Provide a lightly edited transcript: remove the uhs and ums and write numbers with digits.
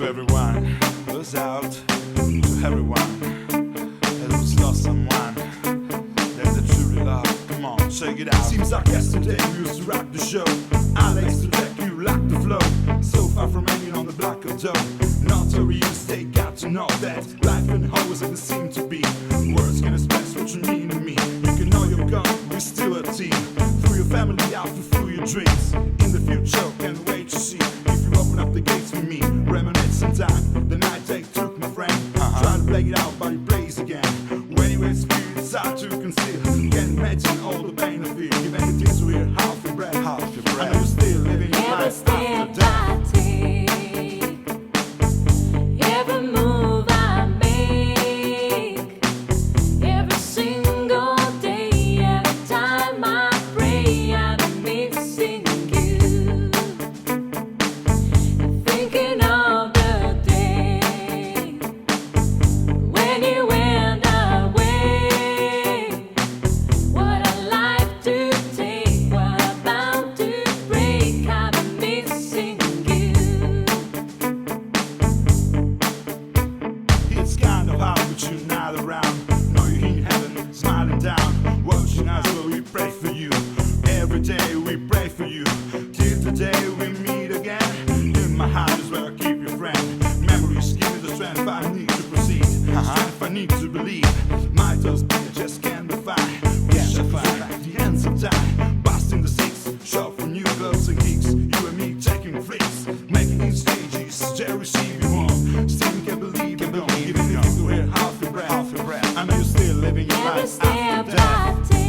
To everyone who's out, to everyone who's lost someone that they truly love. Come on, check it out. Seems like yesterday we used to rock the show. Alex to tech, you like the flow. So far from hanging on the block of dough. Notorious, they got to know that life and always doesn't seem to be. Words can express what you mean to me. You can know you're gone, we're still a team. Through your family, out through your dreams. In the future, can't wait to see if you open up the gates for me. Reminiscing time, the night they took my friend. Try to play it out, but it plays again. When you experience, it's hard to conceal. Can't imagine all the pain I feel. If anything's so weird, half your breath, half your breath. I know you're still living your life after death. Every move I make, every single day, every time I pray, I'm missing you. Thinking of the day when you went away. What a life to take, what a bound to break. I'm missing you. It's kind of hard with you not around. Know you're in heaven, smiling down. Watching us while we pray for you. Every day we pray for you. Till the day we meet again. In my heart is where I keep your friend. Memories give me the strength I need to proceed. Strength I need to believe. My toes just can't be fine. Can't define the ends of time. Busting the six, shot for new gloves and kicks. You and me taking flicks, making it stages. Just receive you home. Still can't believe you don't. Even if you hear half your breath, I know you're still living your Every life step after death. I take.